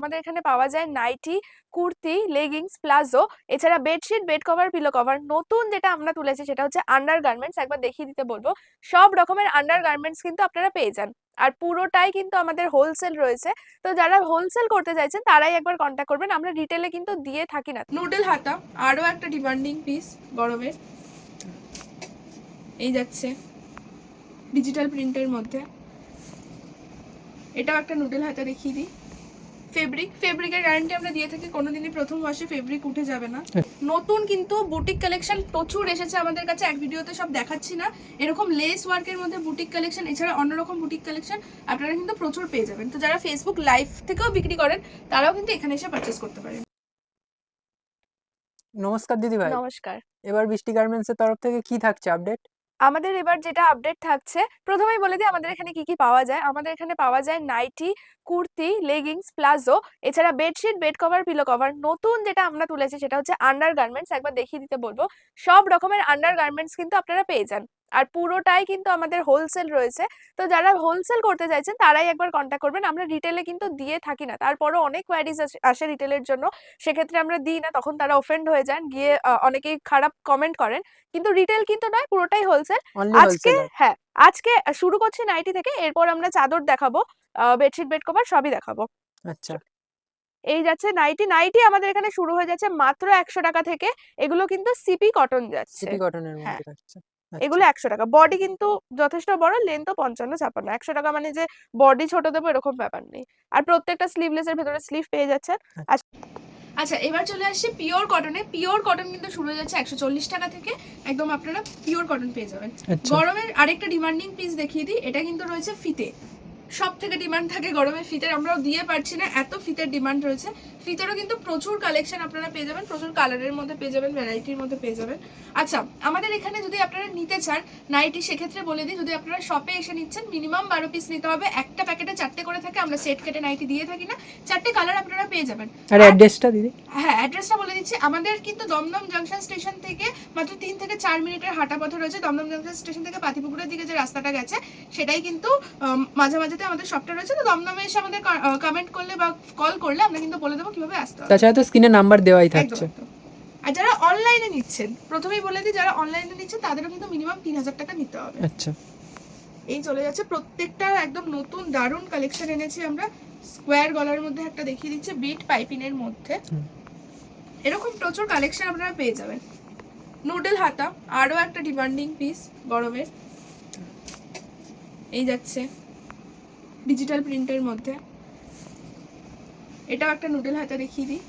আমাদের এখানে পাওয়া যায় নাইটি, কুর্তি, লেগিংস, প্লাজো, এছাড়া bedsheet, bed cover, pillow cover. নতুন যেটা আমরা তুলেছি সেটা হচ্ছে আন্ডার গার্মেন্টস। একবার দেখিয়ে দিতে বলবো। সব রকমের আন্ডার গার্মেন্টস কিন্তু আপনারা পেয়ে যান, আর পুরোটাই কিন্তু আমাদের হোলসেল রয়েছে। তো যারা হোলসেল করতে চাইছেন তারাই একবার কন্ট্যাক্ট করবেন, আমরা রিটেলে কিন্তু দিয়ে থাকি না। নুডল হাতা আরো একটা ডিমান্ডিং পিস গরমের, এই যাচ্ছে ডিজিটাল প্রিন্টের মধ্যে। এটাও একটা নুডল হাতা দেখিয়ে দিই। ফেব্রিকের গ্যারান্টি আমরা দিয়ে থাকি, কোনোদিনই প্রথম ওয়াশে ফেব্রিক উঠে যাবে না। নতুন কিন্তু বুটিক কালেকশন প্রচুর এসেছে আমাদের কাছে, এক ভিডিওতে সব দেখাচ্ছি না। এরকম লেস ওয়ার্কের মধ্যে বুটিক কালেকশন, এছাড়া অন্যরকম বুটিক কালেকশন আপনারা কিন্তু প্রচুর পেয়ে যাবেন। তো যারা ফেসবুক লাইভ থেকেও বিক্রি করেন তারাও কিন্তু এখানে এসে পারচেস করতে পারেন। নমস্কার দিদি ভাই। নমস্কার। এবার বৃষ্টি গার্মেন্টসের তরফ থেকে কি থাকছে আপডেট? আমাদের এবার যেটা আপডেট থাকছে, প্রথমেই বলে দিই আমাদের এখানে কি কি পাওয়া যায়। আমাদের এখানে পাওয়া যায় নাইটি, কুর্তি, লেগিংস, প্লাজো, এছাড়া bedsheet, bed cover, pillow cover. নতুন যেটা আমরা তুলেছি সেটা হচ্ছে আন্ডার গার্মেন্টস। একবার দেখিয়ে দিতে বলবো। সব রকমের আন্ডার গার্মেন্টস কিন্তু আপনারা পেয়ে যান, আর পুরোটাই কিন্তু আমাদের হোলসেল রয়েছে। তো যারা হোলসেল করতে চাইছেন তারাই একবার কন্ট্যাক্ট করবেন, আমরা রিটেলে কিন্তু দিয়ে থাকি না। তারপরও অনেক কোয়ারিজ আসে রিটেলের জন্য, সেক্ষেত্রে আমরা দিই না, তখন তারা অফেন্ড হয়ে যান, গিয়ে অনেকেই খারাপ কমেন্ট করেন। কিন্তু রিটেল কিন্তু নয়, পুরোটাই হোলসেল। অনলি আজকে হোলসেলার? হ্যাঁ, আজকে শুরু করছি নাইটি থেকে, এরপর আমরা চাদর দেখাবো, বেডশিট, বেড কভার সবই দেখাবো। আচ্ছা। এই যাচ্ছে নাইটি। নাইটি আমাদের এখানে শুরু হয়ে যাচ্ছে মাত্র 100 টাকা থেকে। এগুলো কিন্তু সিপি কটন যাচ্ছে। সিপি কটনের হ্যাঁ, মধ্যে থাকছে। এগুলো আচ্ছা 100 টাকা। বডি কিন্তু যথেষ্ট বড়, লেন্থও 55-56। 100 টাকা মানে যে বডি ছোট দেবো এরকম ব্যাপার নেই। আর প্রত্যেকটা স্লিভলেসের ভেতরে স্লিভ পেয়ে যাচ্ছে। আচ্ছা, এবার চলে আসছি পিওর কটনে। পিওর কটন কিন্তু শুরু হয়ে যাচ্ছে 140 টাকা থেকে, একদম আপনারা পিওর কটন পেয়ে যাবেন। গরমের আরেকটা ডিমান্ডিং পিস দেখিয়ে দিই। এটা কিন্তু রয়েছে ফিতে, সব থেকে ডিমান্ড থাকে গরমে ফিতের, আমরাও দিয়ে পারছি না, এত ফিতের ডিমান্ড রয়েছে। ফিতেরও কিন্তু প্রচুর কালেকশন আপনারা পেয়ে যাবেন, প্রচুর কালারের মধ্যে পেয়ে যাবেন, ভ্যারাইটির মধ্যে পেয়ে যাবেন। আচ্ছা, আমাদের এখানে যদি আপনারা নিতে চান নাইটি, সেক্ষেত্রে বলে দিই, যদি আপনারা শপে এসে নিচ্ছেন মিনিমাম 12 পিস নিতে হবে। একটা প্যাকেটে 4টে করে থাকে, আমরা সেট কেটে নাইটি দিয়ে থাকি না। 4টে কালার আপনারা পেয়ে যাবেন। আর অ্যাড্রেসটা দিদি? হ্যাঁ, অ্যাড্রেসটা বলে দিচ্ছি। আমাদের কিন্তু দমদম জাংশন স্টেশন থেকে মাত্র 3 থেকে 4 মিনিটের হাঁটা পথে রয়েছে। দমদম জাংশন স্টেশন থেকে পাতিপুকুরের দিকে যে রাস্তাটা গেছে সেটাই কিন্তু মাঝামাঝিতে আমাদের শপটা রয়েছে। তো দমদমে এসে আমাদের কমেন্ট করলে বা কল করলে আমরা কিন্তু বলে দেবো কিভাবে আসতে হবে। তাছাড়া তো স্ক্রিনে নাম্বার দেওয়াই থাকছে। আর যারা অনলাইনে নিচ্ছেন, প্রথমেই বলে দিই, যারা অনলাইনে নিচ্ছেন তাদেরও কিন্তু মিনিমাম 3000 টাকা নিতে হবে। আচ্ছা, এই চলে যাচ্ছে প্রত্যেকটা একদম নতুন দারুণ কালেকশন এনেছি আমরা। স্কোয়ার গলার মধ্যে একটা দেখিয়ে দিচ্ছে, বিট পাইপিনের মধ্যে। এরকম প্রচুর কালেকশন আপনারা পেয়ে যাবেন। নুডল হাতা আরো একটা ডিমান্ডিং পিস গরমের, এই যাচ্ছে ডিজিটাল প্রিন্টের মধ্যে। এটাও একটা নুডল হাতা দেখিয়ে দিই।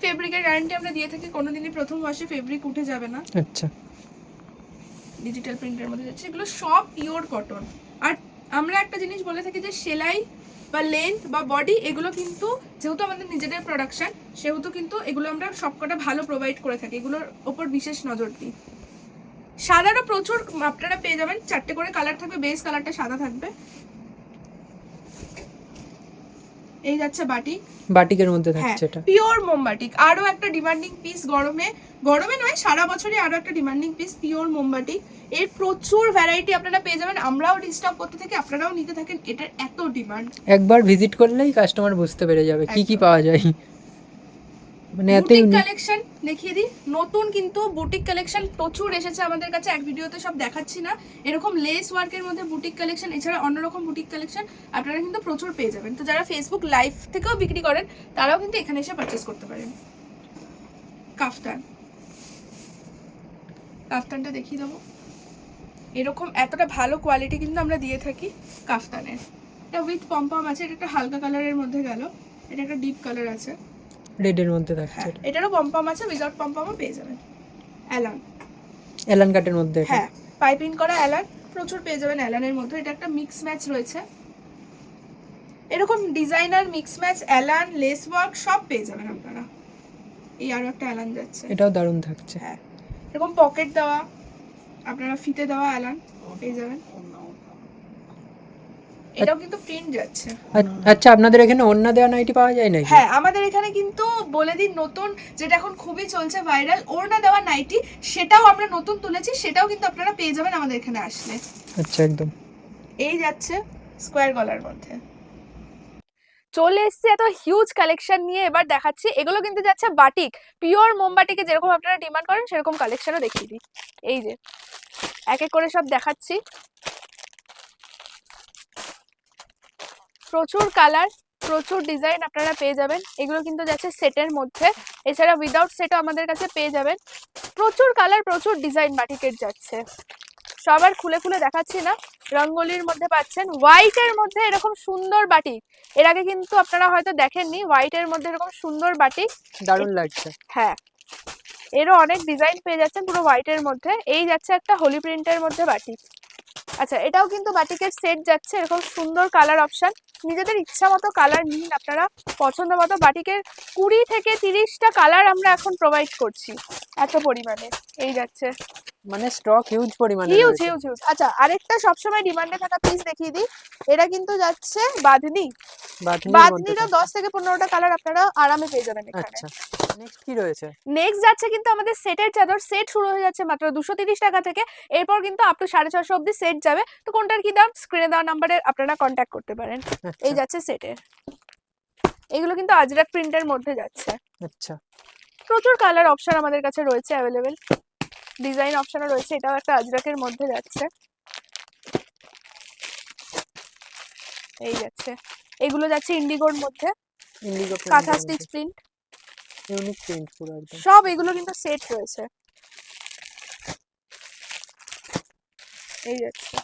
ফেব্রিকের গ্যারান্টি আমরা দিয়ে থাকি, কোনোদিনই প্রথম ওয়াশে ফেব্রিক উঠে যাবে না। আচ্ছা। ডিজিটাল প্রিন্টের মধ্যে যাচ্ছে, এগুলো সব পিওর কটন। আর আমরা একটা জিনিস বলে থাকি যে সেলাই বা লেন্থ বা বডি এগুলো কিন্তু যেহেতু আমাদের নিজেদের প্রোডাকশন, সেহেতু কিন্তু এগুলো আমরা সবকটা ভালো প্রোভাইড করে থাকি, এগুলোর ওপর বিশেষ নজর দিই। সাদারও প্রচুর আপনারা পেয়ে যাবেন, 4টে করে কালার থাকবে, বেস কালারটা সাদা থাকবে। এই যাচ্ছে বাটিকের মধ্যে থাকছে এটা। পিওর মোমবাটিক আরো একটা ডিমান্ডিং পিস গরমে নয় সারা বছরই আরো একটা ডিমান্ডিং পিস পিওর মোমবাটিক। এর প্রচুর ভ্যারাইটি আপনারা পেয়ে যাবেন, আমরাও রিস্টক করতে থাকি, আপনারাও নিতে থাকেন, এটার এত ডিমান্ড। একবার ভিজিট করলেই কাস্টমার বুঝতে পেরে যাবে কি কি পাওয়া যায়। মানে এত বুটিক কালেকশন দেখিয়ে দিই। নতুন কিন্তু বুটিক কালেকশন প্রচুর এসেছে আমাদের কাছে, এক ভিডিওতে সব দেখাচ্ছি না। এরকম লেস ওয়ার্কের মধ্যে বুটিক কালেকশন, এছাড়া অন্যরকম বুটিক কালেকশন আপনারা কিন্তু প্রচুর পেয়ে যাবেন। তো যারা ফেসবুক লাইভ থেকেও বিক্রি করেন তারাও কিন্তু এখানে এসে পারচেস করতে পারেন। কাফতানটা দেখিয়ে দেবো। এরকম এতটা ভালো কোয়ালিটি কিন্তু আমরা দিয়ে থাকি কাফতানের। এটা উইথ পম্পম আছে, এটা একটা হালকা কালারের মধ্যে গেল, এটা একটা ডিপ কালার আছে, রেডের মধ্যে থাকছে। এটারও পম্পম আছে, উইদাউট পম্পমও পেয়ে যাবেন। অ্যালান কাটের মধ্যে, হ্যাঁ, পাইপিং করা অ্যালান প্রচুর পেয়ে যাবেন অ্যালানের মধ্যে। এটা একটা মিক্স ম্যাচ রয়েছে, এরকম ডিজাইনার মিক্স ম্যাচ অ্যালান লেস ওয়ার্ক সব পেয়ে যাবেন আপনারা। এই আরো একটা অ্যালান যাচ্ছে, এটাও দারুণ থাকছে। হ্যাঁ, এরকম পকেট দেওয়া আপনারা ফিতে দেওয়া অ্যালান পেয়ে যাবেন। এটাও কিন্তু প্রিন্ট যাচ্ছে। আচ্ছা, আপনাদের এখানে ওড়না দেওয়া নাইটি পাওয়া যায় নাকি? হ্যাঁ, আমাদের এখানে কিন্তু বলে দিন নতুন যেটা এখন খুবই চলছে ভাইরাল, ওড়না দেওয়া নাইটি, সেটাও আমরা নতুন তুলেছি, সেটাও কিন্তু আপনারা পেয়ে যাবেন আমাদের এখানে আসলে। আচ্ছা, একদম। এই যাচ্ছে স্কোয়ার গলার মধ্যে। চলে এসেছি এত হিউজ কালেকশন নিয়ে, এবার দেখাচ্ছি। এগুলো কিন্তু যাচ্ছে বাটিক, পিওর মোমবাটিকে যেরকম আপনারা ডিমান্ড করেন সেরকম কালেকশনও দেখিয়ে দিই। এই যে এক এক করে সব দেখাচ্ছি, প্রচুর কালার, প্রচুর ডিজাইন আপনারা পেয়ে যাবেন। এগুলো কিন্তু যাচ্ছে সেটের মধ্যে, এছাড়া উইদাউট সেটও আমাদের কাছে পেয়ে যাবেন। প্রচুর কালার, প্রচুর ডিজাইন বাটিকের যাচ্ছে। সবার খুলে খুলে দেখাচ্ছি না। রঙ্গোলির মধ্যে পাচ্ছেন, হোয়াইটের মধ্যে এরকম সুন্দর বাটিক, এর আগে কিন্তু আপনারা হয়তো দেখেননি। হোয়াইটের মধ্যে এরকম সুন্দর বাটিক, দারুণ লাগছে। হ্যাঁ এরও অনেক ডিজাইন পেয়ে যাচ্ছেন পুরো হোয়াইটের মধ্যে। এই যাচ্ছে একটা হোলি প্রিন্টের মধ্যে বাটিক। আচ্ছা এটাও কিন্তু বাটিকের সেট যাচ্ছে, এরকম সুন্দর কালার অপশন, নিজেদের ইচ্ছা মতো কালার নিন আপনারা পছন্দ মতো। বাটিকের 20 থেকে 30টা কালার আমরা এখন প্রোভাইড করছি এত পরিমাণে। এই যাচ্ছে, মানে স্টক হিউজ পরিমাণে হিউজ রয়েছে। Huge huge. আচ্ছা আরেকটা সবসময় ডিমান্ডে থাকা পিস দেখিয়ে দিই, এটা কিন্তু যাচ্ছে বাঁধনি। বাঁধনিরও 10 থেকে 15টা কালার আপনারা আরামে পেয়ে যাবেন এখানে। আচ্ছা নেক্সট কি রয়েছে? নেক্সট যাচ্ছে কিন্তু আমাদের সেটের চাদর। সেট শুরু হয়ে যাচ্ছে মাত্র 230 টাকা থেকে, এরপর কিন্তু আপ টু 650 অবধি সেট যাবে। তো কোনটার কি দাম স্ক্রিনে দেওয়া নাম্বারে আপনারা কন্ট্যাক্ট করতে পারেন। এই যাচ্ছে সেটের, এগুলো কিন্তু আজরাক প্রিন্টের মধ্যে যাচ্ছে। আচ্ছা প্রচুর কালার অপশন আমাদের কাছে রয়েছে অ্যাভেলেবেল, ডিজাইন অপশনও রয়েছে। এটাও একটা আজরাকের মধ্যে যাচ্ছে। এই যাচ্ছে, এগুলো যাচ্ছে ইন্ডিগোর মধ্যে, ইন্ডিগো কাঁথা স্টিচ প্রিন্ট, ইউনিক প্রিন্ট পুরো একদম। সব এগুলো কিন্তু সেট রয়েছে। এই যাচ্ছে,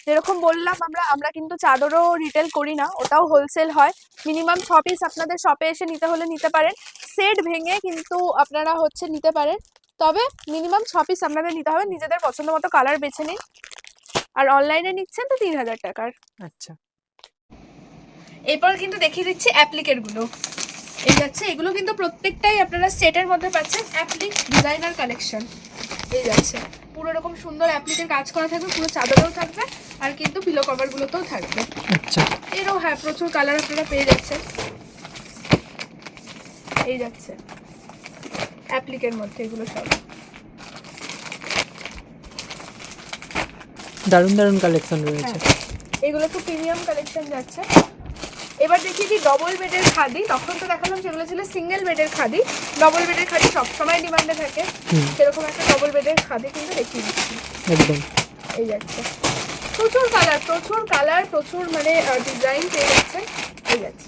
যেরকম বললাম আমরা কিন্তু চাদরও রিটেল করি না, ওটাও হোলসেল হয়। মিনিমাম 6 পিস আপনাদের শপে এসে নিতে হলে নিতে পারেন, সেট ভেঙে কিন্তু আপনারা হচ্ছে নিতে পারেন, তবে মিনিমাম 6 পিস আপনাদের নিতে হবে। নিজেদের পছন্দ মতো কালার বেছে নিন, আর অনলাইনে নিচ্ছেন তো 3000 টাকার। আচ্ছা এরপর কিন্তু দেখিয়ে দিচ্ছি অ্যাপ্লিকের গুলো। এই যাচ্ছে, এগুলো কিন্তু প্রত্যেকটাই আপনারা সেটের মধ্যে পাচ্ছেন, অ্যাপ্লিক ডিজাইনার কালেকশন। এই যাচ্ছে, পুরো এরকম সুন্দর অ্যাপ্লিকের কাজ করা থাকবে, পুরো চাদরেও থাকবে আর কিন্তু পিলো কভার গুলোতেও থাকবে। আচ্ছা এরও হ্যাঁ প্রচুর কালার আপনারা পেয়ে যাচ্ছেন। এই যাচ্ছে অ্যাপ্লিকের মধ্যে এগুলো সব দারুণ দারুণ কালেকশন রয়েছে। এগুলো খুব প্রিমিয়াম কালেকশন যাচ্ছে। এবার দেখিয়ে দিই ডবল বেডের খাদি। তখন তো দেখালাম সেগুলো ছিল সিঙ্গেল বেডের খাদি, ডবল বেডের খাদি সবসময় ডিমান্ডে থাকে, সেরকম একটা ডবল বেডের খাদি কিন্তু দেখিয়ে দিচ্ছি একদম। এই যাচ্ছে, প্রচুর কালার, প্রচুর মানে ডিজাইন পেয়ে যাচ্ছেন। এই যাচ্ছে,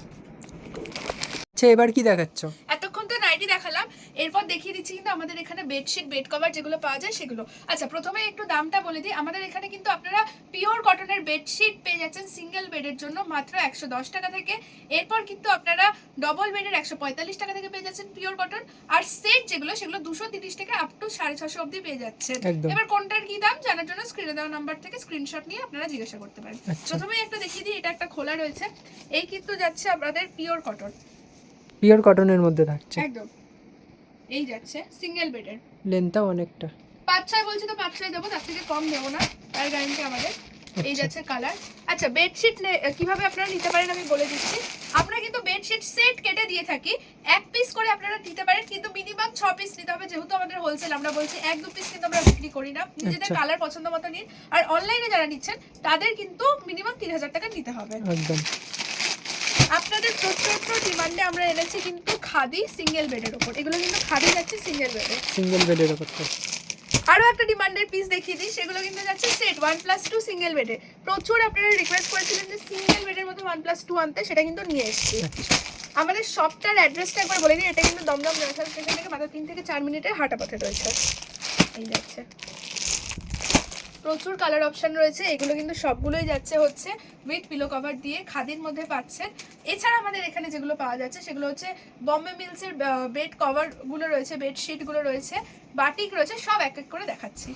আচ্ছা এবার কি দেখাচ্ছ? এতক্ষণ তো নাইটি দেখালাম, এরপর দেখিয়ে দিচ্ছি কিন্তু আমাদের এখানে বেডশিট, বেড কভার যেগুলো পাওয়া যায় সেগুলো। আচ্ছা প্রথমে একটু দামটা বলে দিই। আমাদের এখানে কিন্তু আপনারা পিওর কটনের বেডশিট পেয়ে যাচ্ছেন সিঙ্গেল বেডের জন্য মাত্র 110 টাকা থেকে। এরপর কিন্তু আপনারা ডবল বেডের 145 টাকা থেকে পেয়ে যাচ্ছেন পিওর কটন, আর সেট যেগুলো সেগুলো 230 থেকে আপ টু 650 অবধি পেয়ে যাচ্ছেন। এবার কোনটার কি দাম জানার জন্য স্ক্রিনে দেওয়া নাম্বার থেকে স্ক্রিনশট নিয়ে আপনারা জিজ্ঞাসা করতে পারেন। প্রথমে একটা দেখিয়ে দিই, এটা একটা খোলা রয়েছে। এই কিন্তু যাচ্ছে আমাদের পিওর কটন, পিওর কটনের মধ্যে থাকছে একদম। এই যাচ্ছে সিঙ্গেল বেডের, লেন্থটাও অনেকটা। 5-6 বলছি তো 5-6 দেবো, তার থেকে কম দেবো না, তার গ্যারান্টি আমাদের। এই যাচ্ছে কালার। আচ্ছা বেডশিট কিভাবে আপনারা নিতে পারেন আমি বলে দিচ্ছি। আমরা কিন্তু বেডশিট সেট কেটে দিয়ে থাকি, 1 পিস করে আপনারা নিতে পারেন, কিন্তু মিনিমাম 6 পিস নিতে হবে, যেহেতু আমাদের হোলসেল আমরা বলছি 1-2 পিস কিন্তু আমরা বিক্রি করি না। নিজেদের কালার পছন্দ মতো নিন, আর অনলাইনে যারা নিচ্ছেন তাদের কিন্তু মিনিমাম 3000 টাকা নিতে হবে একদম। আপনাদের প্রচুর ডিমান্ডে আমরা এনেছি কিন্তু খাদি সিঙ্গেল বেডের উপর। এগুলো কিন্তু খাদি যাচ্ছে সিঙ্গেল বেডের উপর। আরো একটা ডিমান্ডের পিস দেখিয়ে দিই, সেগুলো কিন্তু যাচ্ছে সেট 1+2 সিঙ্গেল বেডে। প্রচুর আপনারা রিকোয়েস্ট করেছিলেন যে সিঙ্গেল বেডের মতো 1+2 আনতে, সেটা কিন্তু নিয়ে এসেছি। আমাদের শপটার অ্যাড্রেসটা একবার বলে দিই। এটা কিন্তু দমদম জংশন স্টেশন থেকে মাত্র 3 থেকে 4 মিনিটের হাঁটা পথে রয়েছে। এই যাচ্ছে, প্রচুর কালার অপশন রয়েছে। এগুলো কিন্তু সবগুলোই যাচ্ছে হচ্ছে উইথ পিলো কভার দিয়ে খাদির মধ্যে পাচ্ছেন। এছাড়া আমাদের এখানে যেগুলো পাওয়া যাচ্ছে সেগুলো হচ্ছে বম্বে মিলসের বেড কভার গুলো রয়েছে, বেডশিট গুলো রয়েছে, বাটিক রয়েছে, সব এক এক করে দেখাচ্ছি।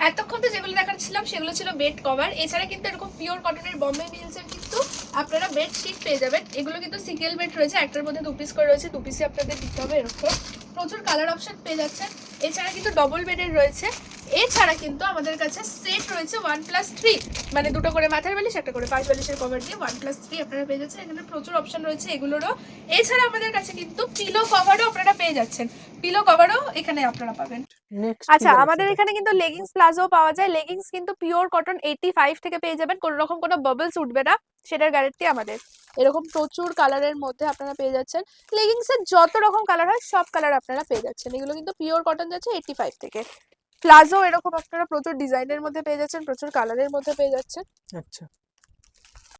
এতক্ষণ তো যেগুলো দেখাচ্ছিলাম সেগুলো ছিল বেড কভার। এছাড়া কিন্তু এরকম পিওর কটনের বম্বে মিলসের কিন্তু আপনারা বেডশিট পেয়ে যাবেন। এগুলো কিন্তু সিঙ্গেল বেড রয়েছে, একটার মধ্যে 2 পিস করে রয়েছে, 2 পিসই আপনাদের দিতে হবে। এরকম প্রচুর কালার অপশন পেয়ে যাচ্ছেন। এছাড়া কিন্তু ডবল বেডের রয়েছে, এছাড়া কিন্তু আমাদের কাছে সেট রয়েছে 1+3, মানে দুটো করে মাথার বালিশ, একটা করে পাশ বালিশের কভার দিয়ে 1+3 আপনারা পেয়ে যাচ্ছেন। এখানে প্রচুর অপশন রয়েছে এগুলোরও। এছাড়া আমাদের কাছে কিন্তু পিলো কভারও আপনারা পেয়ে যাচ্ছেন, পিলো কভারও এখানে আপনারা পাবেন। নেক্সট আচ্ছা, আমাদের এখানে কিন্তু লেগিংস প্লাজো পাওয়া যায়। লেগিংস কিন্তু পিওর কটন 85 থেকে পেয়ে যাবেন, কোনো রকম কোনো বাবলস উঠবে না, সেটার গ্যারান্টি আমাদের। এরকম প্রচুর কালারের মধ্যে আপনারা পেয়ে যাচ্ছেন। লেগিংস এর যত রকম কালার হয় সব কালার আপনারা পেয়ে যাচ্ছেন। এগুলো কিন্তু পিওর কটন যাচ্ছে 85 থেকে। প্লাজো এরকম আপনারা প্রচুর ডিজাইনের মধ্যে পেয়ে যাচ্ছেন, প্রচুর কালারের মধ্যে পেয়ে যাচ্ছেন। আচ্ছা